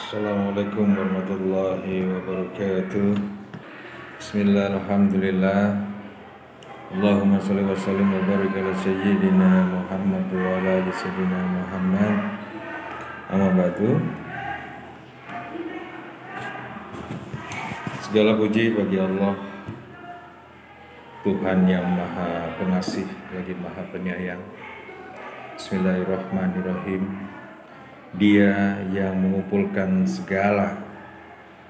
Assalamualaikum warahmatullahi wabarakatuh. Bismillah, alhamdulillah. Allahumma salli wa sallim wa barik ala sayyidina Muhammad wa ala ali sayyidina Muhammad. Amma ba'du. Segala puji bagi Allah, Tuhan yang maha pengasih lagi maha penyayang. Bismillahirrahmanirrahim. Dia yang mengumpulkan segala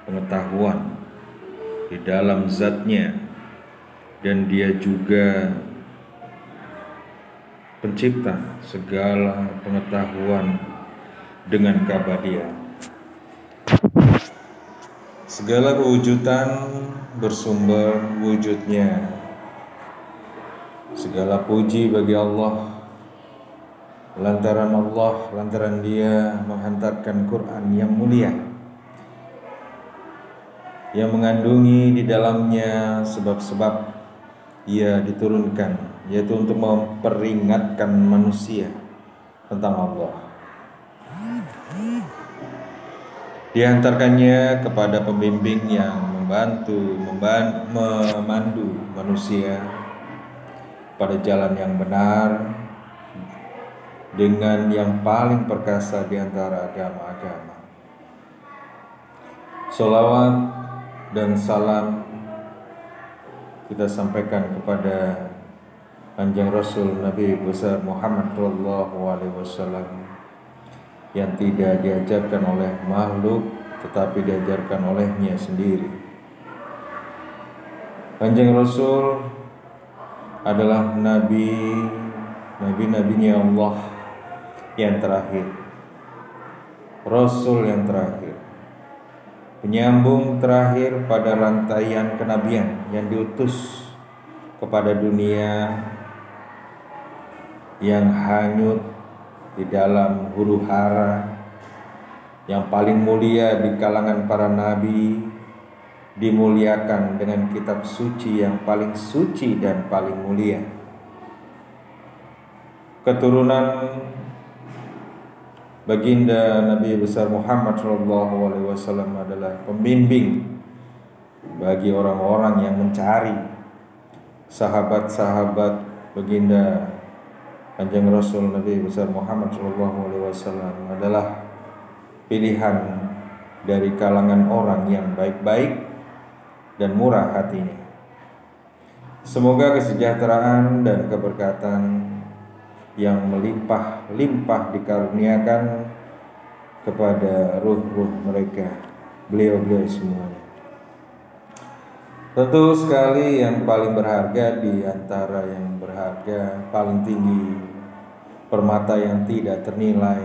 pengetahuan di dalam zatnya, dan dia juga pencipta segala pengetahuan dengan keabadian. Segala kewujudan bersumber wujudnya. Segala puji bagi Allah, lantaran Dia menghantarkan Quran yang mulia, yang mengandungi di dalamnya sebab-sebab Ia diturunkan, yaitu untuk memperingatkan manusia tentang Allah. Dihantarkannya kepada pembimbing yang memandu manusia pada jalan yang benar, dengan yang paling perkasa di antara agama-agama. Sholawat dan salam kita sampaikan kepada Kanjeng Rasul Nabi besar Muhammad sallallahu alaihi wasallam, yang tidak diajarkan oleh makhluk tetapi diajarkan olehnya sendiri. Kanjeng Rasul adalah nabi-nabinya Allah yang terakhir, Rasul yang terakhir, penyambung terakhir pada rantaian kenabian yang diutus kepada dunia yang hanyut di dalam huru-hara, yang paling mulia di kalangan para nabi, dimuliakan dengan kitab suci yang paling suci dan paling mulia. Keturunan baginda Nabi besar Muhammad sallallahu alaihi wasallam adalah pembimbing bagi orang-orang yang mencari. Sahabat-sahabat baginda Kanjeng Rasul Nabi besar Muhammad sallallahu alaihi wasallam adalah pilihan dari kalangan orang yang baik-baik dan murah hatinya. Semoga kesejahteraan dan keberkatan yang melimpah-limpah dikaruniakan kepada ruh-ruh mereka, beliau-beliau semuanya. Tentu sekali yang paling berharga di antara yang berharga, paling tinggi, permata yang tidak ternilai,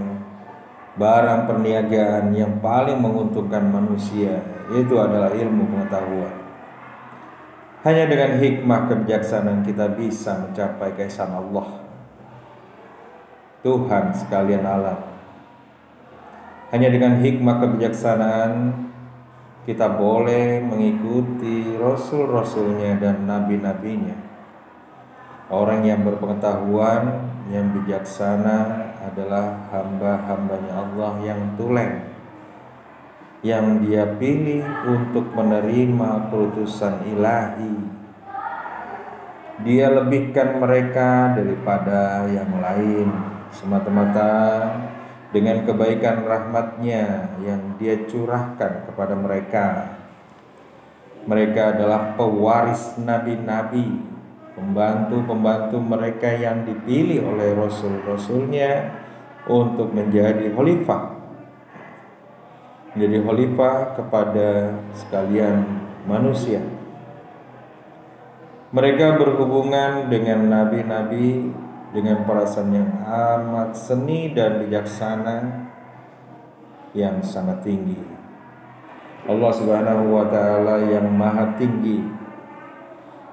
barang perniagaan yang paling menguntungkan manusia, itu adalah ilmu pengetahuan. Hanya dengan hikmah kebijaksanaan kita bisa mencapai keesaan Allah, Tuhan sekalian alam. Hanya dengan hikmah kebijaksanaan kita boleh mengikuti rasul-rasulnya dan nabi-nabinya. Orang yang berpengetahuan, yang bijaksana adalah hamba-hambanya Allah yang tulen, yang Dia pilih untuk menerima keputusan ilahi. Dia lebihkan mereka daripada yang lain semata-mata dengan kebaikan rahmat-Nya yang Dia curahkan kepada mereka. Mereka adalah pewaris nabi-nabi, pembantu-pembantu mereka yang dipilih oleh rasul-rasulnya untuk menjadi khalifah. Menjadi khalifah kepada sekalian manusia. Mereka berhubungan dengan nabi-nabi dengan perasaan yang amat seni dan bijaksana yang sangat tinggi. Allah Subhanahu wa taala yang maha tinggi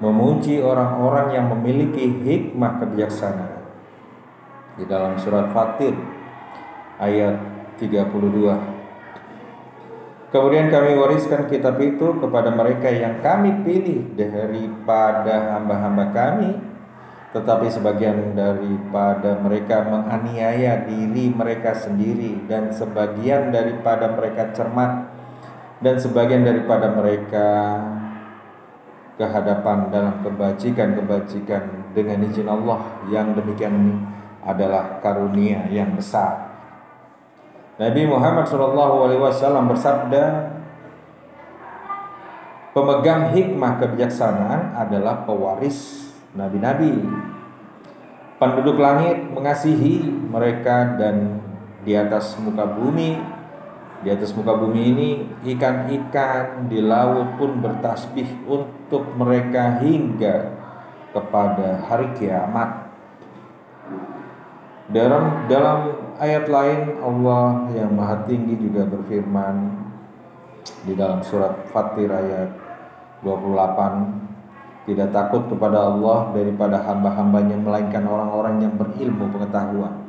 memuji orang-orang yang memiliki hikmah kebijaksanaan. Di dalam surat Fatir ayat 32. Kemudian kami wariskan kitab itu kepada mereka yang kami pilih daripada hamba-hamba kami, tetapi sebagian daripada mereka menganiaya diri mereka sendiri, dan sebagian daripada mereka cermat, dan sebagian daripada mereka kehadapan dalam kebajikan-kebajikan dengan izin Allah. Yang demikian ini adalah karunia yang besar. Nabi Muhammad SAW bersabda, pemegang hikmah kebijaksanaan adalah pewaris nabi-nabi. Penduduk langit mengasihi mereka, dan di atas muka bumi ini ikan-ikan di laut pun bertasbih untuk mereka hingga kepada hari kiamat. Dalam ayat lain, Allah yang Maha Tinggi juga berfirman di dalam surat Fatir ayat 28, tidak takut kepada Allah daripada hamba-hambanya melainkan orang-orang yang berilmu pengetahuan.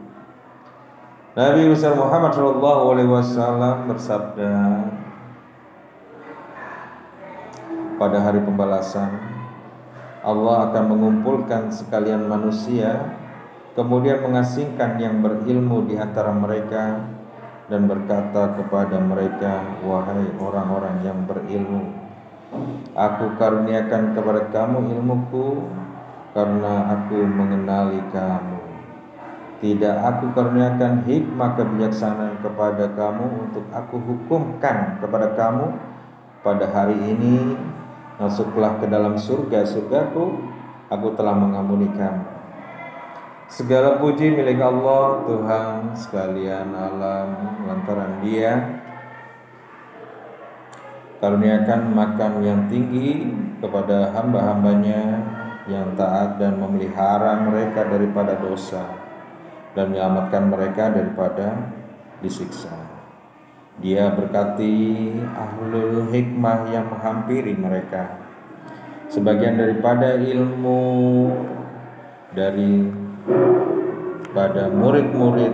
Nabi besar Muhammad SAW bersabda, pada hari pembalasan Allah akan mengumpulkan sekalian manusia, kemudian mengasingkan yang berilmu di antara mereka dan berkata kepada mereka, wahai orang-orang yang berilmu, aku karuniakan kepada kamu ilmuku karena aku mengenali kamu. Tidak aku karuniakan hikmah kebijaksanaan kepada kamu untuk aku hukumkan kepada kamu pada hari ini, masuklah ke dalam surgaku, aku telah mengampuni kamu. Segala puji milik Allah, Tuhan sekalian alam, lantaran Dia karuniakan makam yang tinggi kepada hamba-hambanya yang taat dan memelihara mereka daripada dosa dan menyelamatkan mereka daripada disiksa. Dia berkati ahlul hikmah yang menghampiri mereka. Sebagian daripada ilmu daripada murid-murid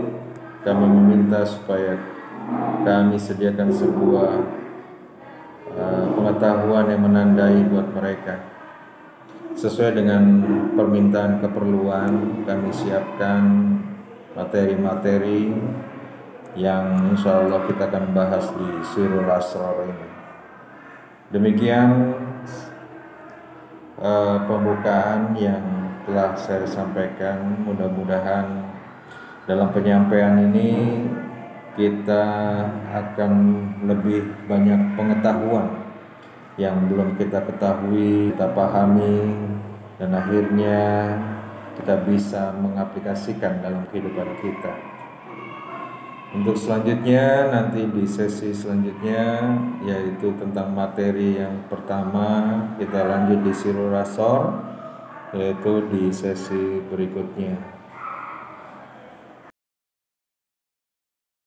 kami meminta supaya kami sediakan sebuah pengetahuan yang menandai buat mereka. Sesuai dengan permintaan keperluan, kami siapkan materi-materi yang insya Allah kita akan bahas di Sirul Asrar ini. Demikian pembukaan yang telah saya sampaikan. Mudah-mudahan dalam penyampaian ini kita akan lebih banyak pengetahuan yang belum kita ketahui, kita pahami, dan akhirnya kita bisa mengaplikasikan dalam kehidupan kita. Untuk selanjutnya, nanti di sesi selanjutnya, yaitu tentang materi yang pertama, kita lanjut di Sirul Asrar, yaitu di sesi berikutnya.